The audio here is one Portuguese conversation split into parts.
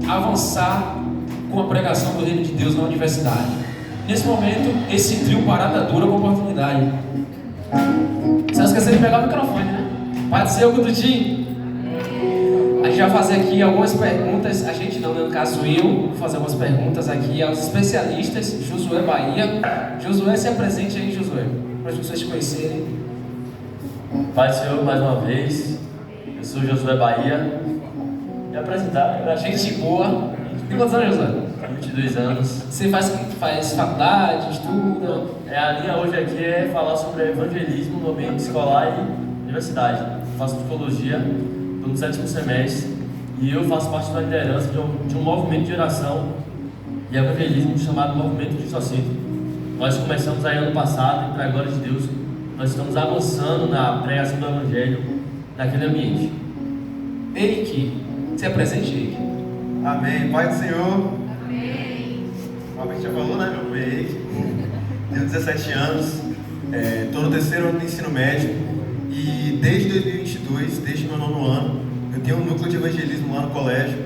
avançar com a pregação do reino de Deus na universidade. Nesse momento, esse trio parada dura com oportunidade. Você não esqueceu de pegar o microfone, né? Pode ser o Gudutinho. A gente vai fazer aqui algumas perguntas. A gente não, né? No caso eu, vou fazer algumas perguntas aqui aos especialistas. Josué Bahia. Josué, se apresente aí, Josué, para as pessoas te conhecerem. Pai do Senhor, mais uma vez. Eu sou Josué Bahia. Me apresentar, Gente boa. Tem quantos anos, Josué? 22 anos. Você faz faculdade, estuda? A linha hoje aqui é falar sobre evangelismo no ambiente escolar e universidade. Eu faço psicologia, estou no 7º semestre e eu faço parte da liderança de um movimento de oração e evangelismo chamado Movimento de Socito. Nós começamos aí ano passado e, para a glória de Deus, nós estamos avançando na pregação do evangelho naquele ambiente. Eike, se apresente, Eike. Amém. Pai do Senhor. Amém. Como a gente já falou, né? Meu nome é Eike. Tenho 17 anos. Estou no 3º ano do ensino médio. E desde 2022, desde meu 9º ano, eu tenho um núcleo de evangelismo lá no colégio.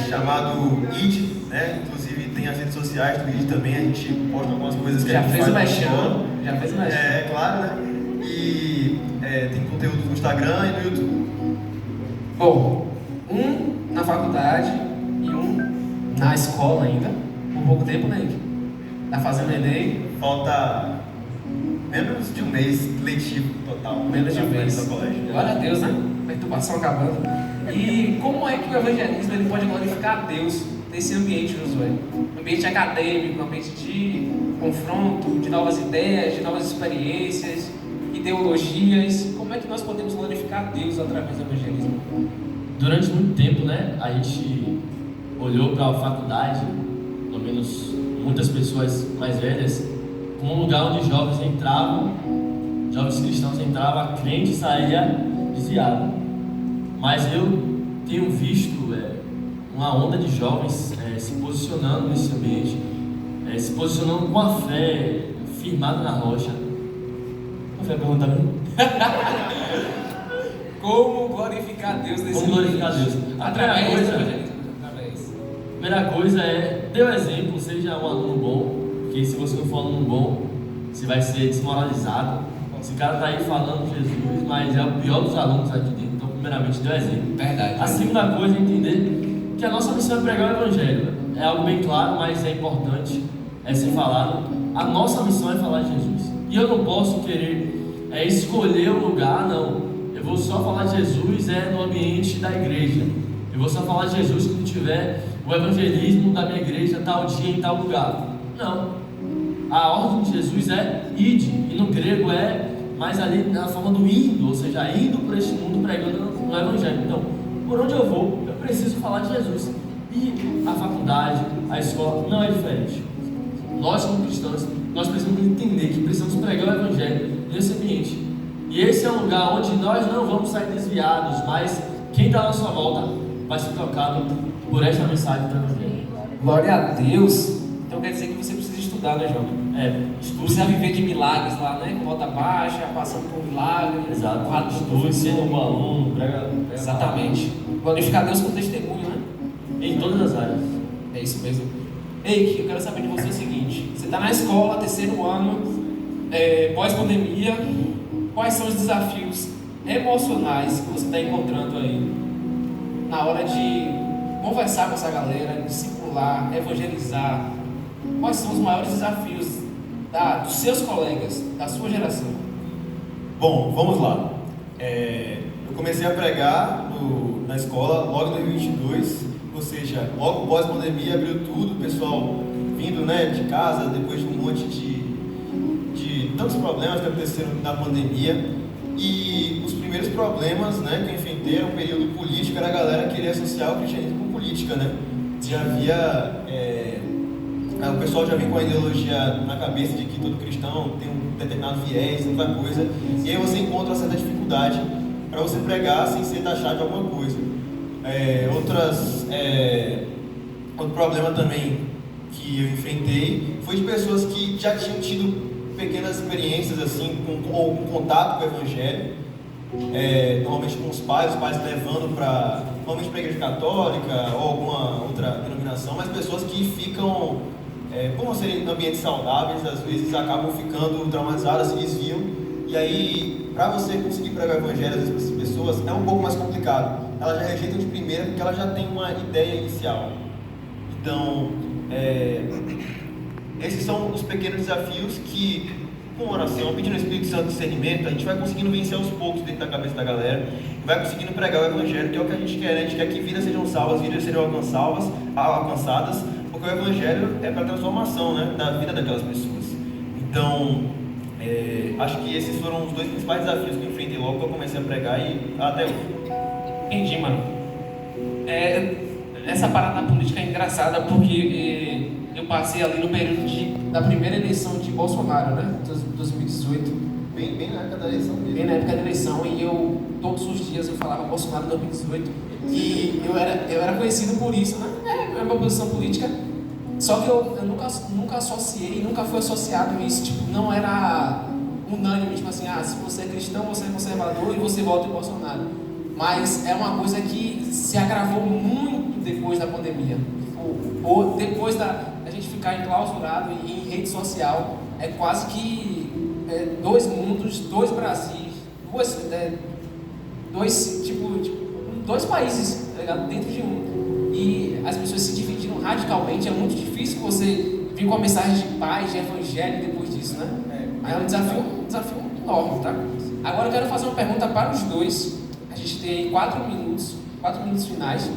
Chamado ID, né? Inclusive tem as redes sociais do ID também. A gente posta algumas coisas que Já a gente fez faz o na mexão. escola. Já fez o mexão. É claro, né? E tem conteúdo no Instagram e no YouTube. Bom, um na faculdade e um na escola ainda. Por pouco tempo, né, Eike? Tá fazendo Enem. Falta menos de um mês letivo total. Menos de um mês. No colégio. Glória a Deus, né? Perturbação acabando. E como é que o evangelismo ele pode glorificar a Deus nesse ambiente, Josué? Um ambiente acadêmico, um ambiente de confronto, de novas ideias, de novas experiências, ideologias. Como é que nós podemos glorificar a Deus através do evangelismo? Durante muito tempo, né, a gente olhou para a faculdade, pelo menos muitas pessoas mais velhas, como um lugar onde jovens cristãos entravam, crente saía desviado. Mas eu tenho visto uma onda de jovens se posicionando nesse ambiente, se posicionando com a fé firmada na rocha. Qual foi a pergunta mesmo? Como glorificar a Deus nesse Como glorificar a Deus? Através do Coisa, evangelismo. primeira coisa é, dê o exemplo, seja um aluno bom, porque se você não for um aluno bom, você vai ser desmoralizado. Esse cara tá aí falando Jesus, mas é o pior dos alunos aqui dentro, então primeiramente dê o exemplo. Verdade. A segunda coisa é entender que a nossa missão é pregar o evangelho. É algo bem claro, mas é importante ser falado. A nossa missão é falar de Jesus. E eu não posso querer escolher o lugar, não. Eu vou só falar de Jesus no ambiente da igreja. Eu vou só falar de Jesus quando tiver o evangelismo da minha igreja tal dia em tal lugar. Não. A ordem de Jesus é ide, e no grego é mais ali na forma do indo, ou seja, indo por este mundo pregando no evangelho. Então, por onde eu vou, eu preciso falar de Jesus. E a faculdade, a escola não é diferente. Nós como cristãos, nós precisamos entender que precisamos pregar o evangelho nesse ambiente. E esse é um lugar onde nós não vamos sair desviados, mas quem está à nossa volta vai ser tocado por esta mensagem do evangelho. Glória a Deus. Então quer dizer que você precisa estudar, né, jovem? Precisa viver de milagres lá, né? Com nota baixa, passando por milagres. Exato. Honrado por Estude, sendo um bom aluno, prega. Exatamente. Glorificar Deus com testemunho, né? Em todas as áreas. É isso mesmo. Eike, eu quero saber de você o seguinte: você está na escola, 3º ano, pós-pandemia. Quais são os desafios emocionais que você está encontrando aí na hora de conversar com essa galera, discipular, evangelizar? Quais são os maiores desafios dos seus colegas, da sua geração? Bom, vamos lá. Eu comecei a pregar na escola logo em 2022, ou seja, logo pós-pandemia abriu tudo, o pessoal vindo, né, de casa depois de um monte de tantos problemas que aconteceram na pandemia. E os primeiros problemas, né, que eu enfrentei era um período político, era a galera querer associar o cristianismo com política, né? Já havia o pessoal já vem com a ideologia na cabeça de que todo cristão tem um determinado viés, outra coisa, e aí você encontra uma certa dificuldade para você pregar sem ser taxado de alguma coisa. Outro problema também que eu enfrentei foi de pessoas que já tinham tido pequenas experiências assim, com contato com o evangelho, normalmente com os pais levando para normalmente para a igreja católica ou alguma outra denominação, mas pessoas que ficam, por não serem ambientes saudáveis, às vezes acabam ficando traumatizadas, se desviam, e aí, para você conseguir pregar o evangelho às vezes para essas pessoas, é um pouco mais complicado. Elas já rejeitam de primeira porque elas já têm uma ideia inicial. Então, esses são os pequenos desafios que, com oração, pedindo ao Espírito Santo discernimento, a gente vai conseguindo vencer aos poucos dentro da cabeça da galera, e vai conseguindo pregar o Evangelho, que é o que a gente quer, né? A gente quer que vidas sejam salvas, vidas sejam alcançadas, porque o Evangelho é para transformação, né, da vida daquelas pessoas. Então, acho que esses foram os dois principais desafios que eu enfrentei logo que eu comecei a pregar e até hoje. Entendi, mano. Essa parada na política é engraçada porque eu passei ali no período da primeira eleição de Bolsonaro, né? 2018. Bem na época da eleição mesmo. Bem na época da eleição, e eu, todos os dias, eu falava Bolsonaro 2018. E eu era conhecido por isso, né? É uma posição política. Só que eu nunca associei, nunca fui associado a isso. Tipo, não era unânime, tipo assim, se você é cristão, você é conservador e você vota em Bolsonaro. Mas é uma coisa que se agravou muito depois da pandemia. Ou depois da gente ficar enclausurado em rede social, é quase que dois mundos, dois Brasis, dois países, tá ligado? Dentro de um. E as pessoas se dividiram radicalmente. É muito difícil você vir com uma mensagem de paz, de evangelho depois disso, né? É um desafio enorme, tá? Agora eu quero fazer uma pergunta para os dois. A gente tem aí 4 minutos finais.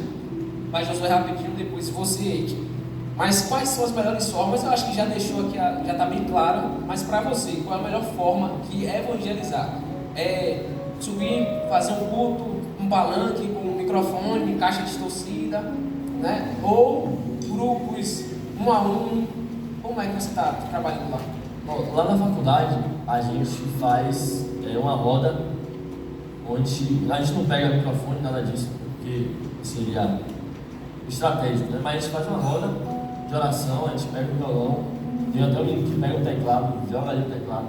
Mas Josué rapidinho, depois você, Eike. Mas quais são as melhores formas? Eu acho que já deixou aqui, já está bem claro. Mas para você, qual é a melhor forma de evangelizar? É subir, fazer um culto, um palanque, com um microfone, caixa distorcida, né? Ou grupos, 1 a 1. Como é que você está trabalhando lá? Bom, lá na faculdade a gente faz uma roda onde a gente não pega microfone, nada disso, porque seria estratégico, né? Mas a gente faz uma roda de oração, a gente pega o violão, tem até alguém que pega o teclado, joga ali o teclado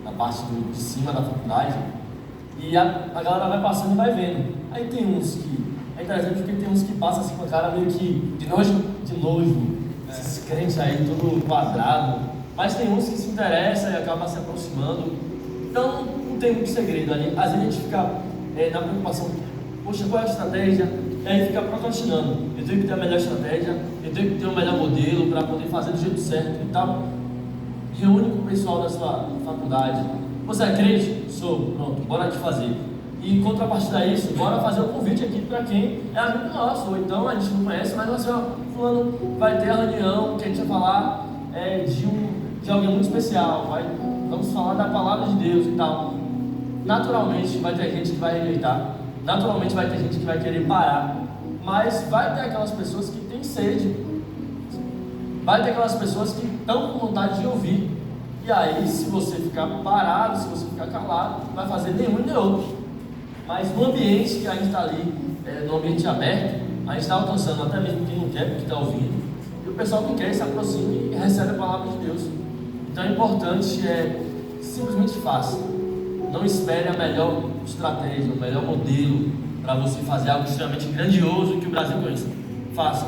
na parte de cima da faculdade, e a galera vai passando e vai vendo. Aí tem uns que, é interessante porque tem uns que passam assim com a cara meio que de nojo, esses crentes aí todo quadrado, mas tem uns que se interessam e acabam se aproximando. Então não tem muito segredo ali. Às vezes a gente fica na preocupação, poxa, qual é a estratégia? E aí fica procrastinando. Eu tenho que ter a melhor estratégia, eu tenho que ter o melhor modelo para poder fazer do jeito certo e tal. Reúne com o pessoal da sua faculdade. Você é crente? Sou. Pronto, bora aqui fazer. E em contrapartida a isso, bora fazer um convite aqui para quem é amigo nosso. Ou então a gente não conhece, mas assim, fulano vai ter a reunião que a gente vai falar de alguém muito especial. Vamos falar da palavra de Deus e tal. Naturalmente vai ter gente que vai rejeitar. Naturalmente vai ter gente que vai querer parar. Mas vai ter aquelas pessoas que têm sede. Vai ter aquelas pessoas que estão com vontade de ouvir. E aí, se você ficar parado, se você ficar calado, não vai fazer nenhum nem outro. Mas no ambiente que a gente está ali, no ambiente aberto, a gente está alcançando até mesmo quem não quer, porque está ouvindo. E o pessoal que quer se aproxima e recebe a palavra de Deus. Então é importante, simplesmente faça. Não espere a melhor estratégia, o melhor modelo para você fazer algo extremamente grandioso que o Brasil conheça. Faça.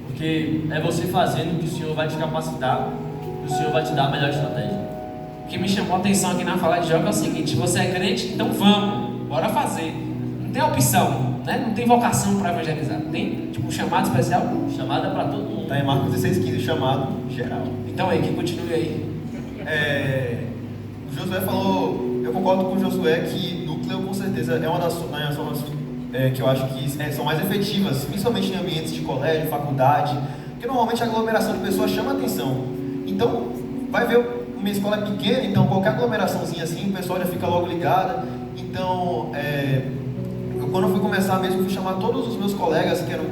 Porque é você fazendo que o Senhor vai te capacitar, que o Senhor vai te dar a melhor estratégia. O que me chamou a atenção aqui na fala de Joca é o seguinte: você é crente, então vamos, bora fazer. Não tem opção, né? Não tem vocação para evangelizar. Tem tipo um chamado especial? Chamada para todo mundo. Está em Marcos 16,15, chamado geral. Então aí, que continue aí. O Josué falou, eu concordo com o Josué que núcleo com certeza é uma das formas que eu acho que são mais efetivas, principalmente em ambientes de colégio, faculdade, porque normalmente a aglomeração de pessoas chama atenção. Então, vai ver, minha escola é pequena, então qualquer aglomeraçãozinha assim, o pessoal já fica logo ligado. Então, quando eu fui começar mesmo, eu fui chamar todos os meus colegas que eram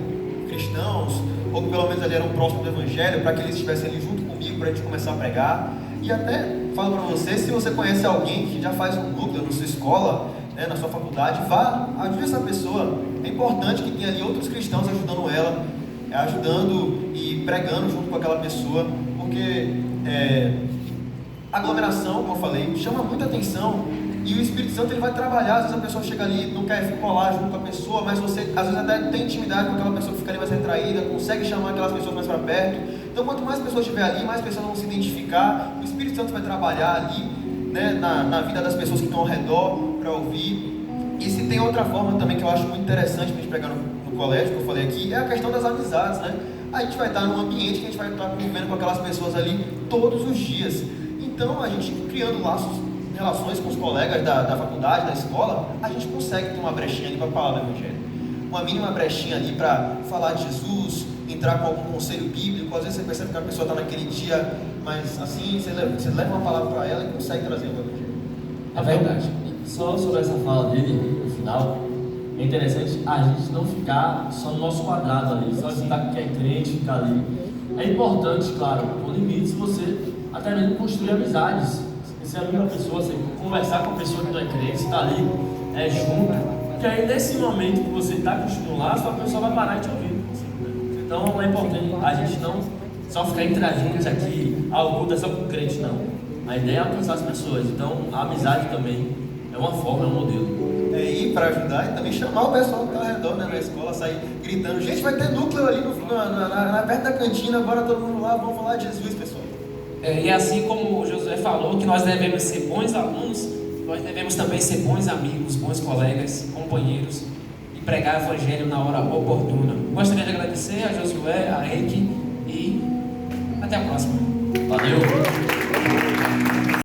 cristãos, ou que pelo menos ali eram próximos do Evangelho, para que eles estivessem ali junto comigo, para a gente começar a pregar. E até falo para você, se você conhece alguém que já faz um núcleo na sua escola, na sua faculdade, vá, ajude essa pessoa. É importante que tenha ali outros cristãos ajudando ela, ajudando e pregando junto com aquela pessoa, porque a aglomeração, como eu falei, chama muita atenção E o Espírito Santo ele vai trabalhar. Às vezes a pessoa chega ali, não quer colar junto com a pessoa, mas você às vezes até tem intimidade com aquela pessoa que fica ali mais retraída, consegue chamar aquelas pessoas mais para perto. Então quanto mais pessoas estiver ali, mais pessoas vão se identificar. O Espírito Santo vai trabalhar ali, né, na vida das pessoas que estão ao redor para ouvir. E se tem outra forma também que eu acho muito interessante para a gente pregar no colégio, que eu falei aqui, é a questão das amizades, né? A gente vai estar num ambiente que a gente vai estar convivendo com aquelas pessoas ali todos os dias. Então, a gente criando laços, relações com os colegas da faculdade, da escola, a gente consegue ter uma brechinha ali para falar do Evangelho. Uma mínima brechinha ali para falar de Jesus, entrar com algum conselho bíblico. Às vezes você percebe que a pessoa está naquele dia, mas assim, você leva uma palavra para ela e consegue trazer o Evangelho. É verdade. Só sobre essa fala dele, no final, é interessante a gente não ficar só no nosso quadrado ali, só citar que é crente, ficar ali. É importante, claro, com limites, você até mesmo construir amizades. Você é amigo da pessoa, você conversar com a pessoa que não é crente, está ali junto, porque aí nesse momento que você está construindo lá, a pessoa vai parar e te ouvir. Então é importante a gente não só ficar interagindo aqui, o culto é só com o crente, não. A ideia é alcançar as pessoas, então a amizade também é uma forma, é um modelo. E para ajudar, e também chamar o pessoal que está ao redor, né, na escola, sair gritando: gente, vai ter núcleo ali perto da cantina, agora todo mundo lá, vamos falar de Jesus, pessoal. E assim como o Josué falou, que nós devemos ser bons alunos, nós devemos também ser bons amigos, bons colegas, companheiros e pregar o Evangelho na hora oportuna. Gostaria de agradecer a Josué, a Henrique e até a próxima. Valeu!